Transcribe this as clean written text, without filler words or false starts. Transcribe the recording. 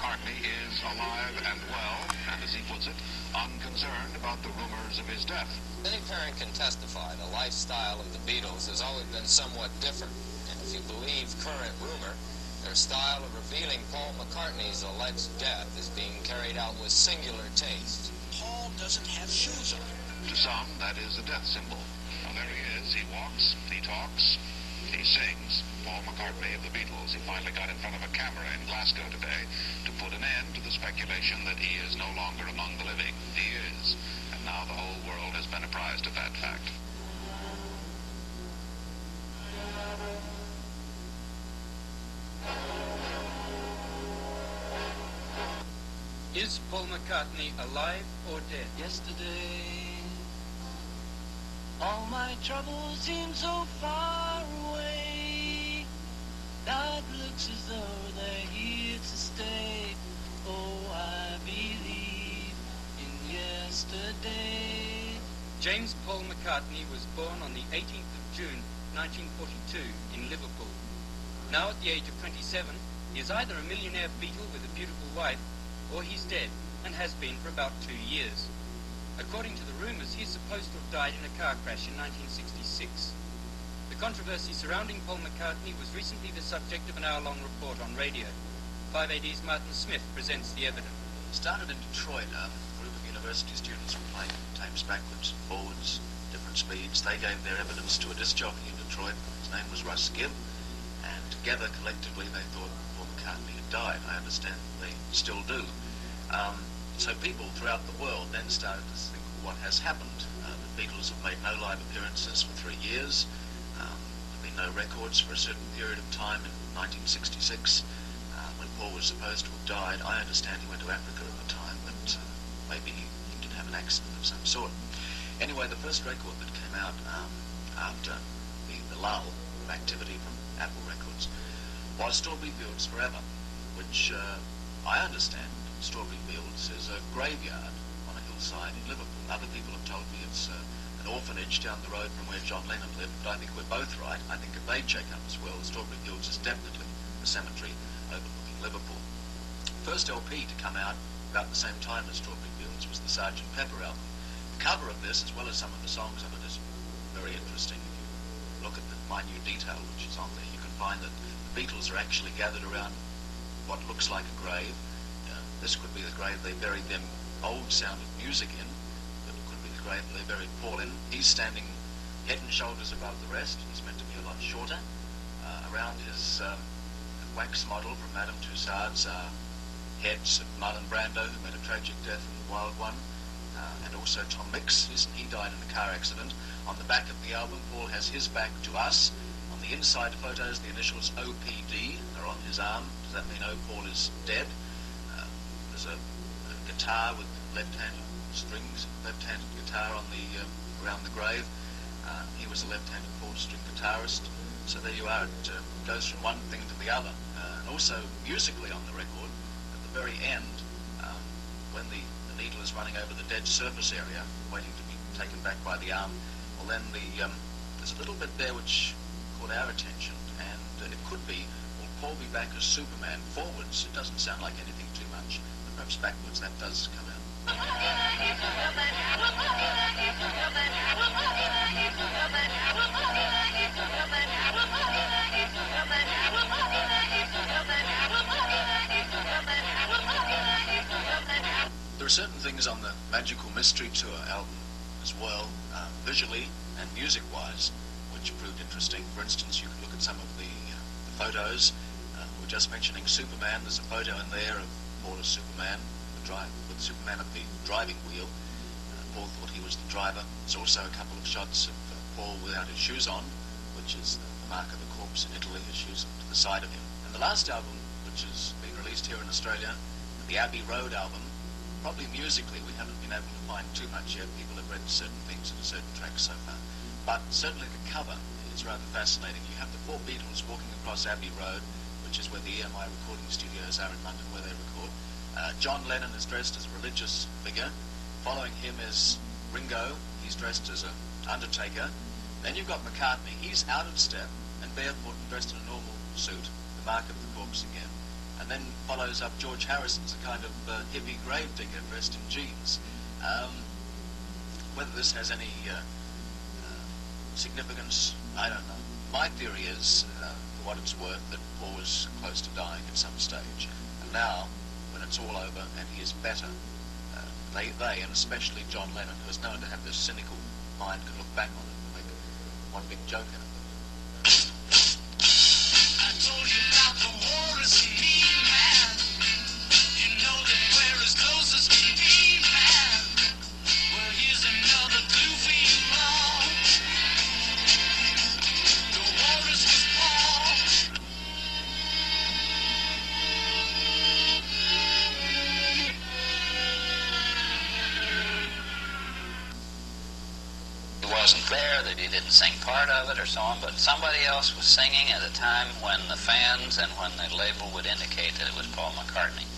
McCartney is alive and well, and as he puts it, unconcerned about the rumors of his death. Any parent can testify the lifestyle of the Beatles has always been somewhat different. And if you believe current rumor, their style of revealing Paul McCartney's alleged death is being carried out with singular taste. Paul doesn't have shoes on. To some, that is a death symbol. Well, there he is. He walks, he talks, he sings. Paul McCartney of the Beatles. He finally got in front of a camera in Glasgow today to put an end to the speculation that he is no longer among the living. He is. And now the whole world has been apprised of that fact. Is Paul McCartney alive or dead? Yesterday, all my troubles seem so far away. Now it looks as though they're here to stay. Oh, I believe in yesterday. James Paul McCartney was born on the 18th of June, 1942, in Liverpool. Now at the age of 27, he is either a millionaire Beatle with a beautiful wife, or he's dead, and has been for about 2 years. According to the rumours, he's supposed to have died in a car crash in 1966. The controversy surrounding Paul McCartney was recently the subject of an hour-long report on radio. 5AD's Martin Smith presents the evidence. It started in Detroit. A group of university students were playing tapes backwards, forwards, different speeds. They gave their evidence to a disc jockey in Detroit. His name was Russ Gibb, and together, collectively, they thought Paul McCartney had died. I understand they still do. So people throughout the world then started to think, what has happened? The Beatles have made no live appearances for 3 years. There have been no records for a certain period of time in 1966, when Paul was supposed to have died. I understand he went to Africa at the time, but maybe he did have an accident of some sort. Anyway, the first record that came out after the lull of activity from Apple Records was Strawberry Fields Forever, which I understand Strawberry Fields is a graveyard on a hillside in Liverpool. Other people have told me it's an orphanage down the road from where John Lennon lived, but I think we're both right. I think if they check up as well, Strawberry Fields is definitely a cemetery overlooking Liverpool. First LP to come out about the same time as Strawberry Fields was the Sgt. Pepper album. The cover of this, as well as some of the songs of it, is very interesting. If you look at the minute detail which is on there, you can find that the Beatles are actually gathered around what looks like a grave. This could be the grave they buried them old-sounding music in, but it could be the grave they buried Paul in. He's standing head and shoulders above the rest. He's meant to be a lot shorter. Around his wax model from Madame Tussauds are heads of Marlon Brando, who met a tragic death in The Wild One, and also Tom Mix. He died in a car accident. On the back of the album, Paul has his back to us. On the inside photos, the initials OPD are on his arm. Does that mean Oh, Paul is dead? There's a guitar with left-handed strings, left-handed guitar on the around the grave. He was a left-handed four-string guitarist. So there you are. It goes from one thing to the other. And also musically on the record, at the very end, when the needle is running over the dead surface area, waiting to be taken back by the arm, well then there's a little bit there which caught our attention, and it could be, will Paul be back as Superman? Forwards, it doesn't sound like anything too much. Perhaps backwards, that does come out. There are certain things on the Magical Mystery Tour album as well, visually and music-wise, which proved interesting. For instance, you can look at some of the photos. We were just mentioning Superman. There's a photo in there of Paul as Superman, with Superman at the driving wheel. Paul thought he was the driver. There's also a couple of shots of Paul without his shoes on, which is the mark of the corpse in Italy, his shoes to the side of him. And the last album, which has been released here in Australia, the Abbey Road album, probably musically we haven't been able to find too much yet. People have read certain things in certain tracks so far. But certainly the cover is rather fascinating. You have the four Beatles walking across Abbey Road, which is where the EMI recording studios are in London, where they record. John Lennon is dressed as a religious figure. Following him is Ringo. He's dressed as an undertaker. Then you've got McCartney. He's out of step and barefoot and dressed in a normal suit, the mark of the corpse again. And then follows up George Harrison's a kind of hippie gravedigger dressed in jeans. Whether this has any significance, I don't know. My theory is, for what it's worth, that Paul was close to dying at some stage. And now, when it's all over and he is better, they, and especially John Lennon, who is known to have this cynical mind, can look back on it and make one big joke out of it. I told you about the war is a mean man. You know that we're as close as can be, man. Well, here's another clue for you all. The walrus was Paul. He wasn't there, that he didn't sing part of it or so on, but somebody else was singing at a time when the fans and when the label would indicate that it was Paul McCartney.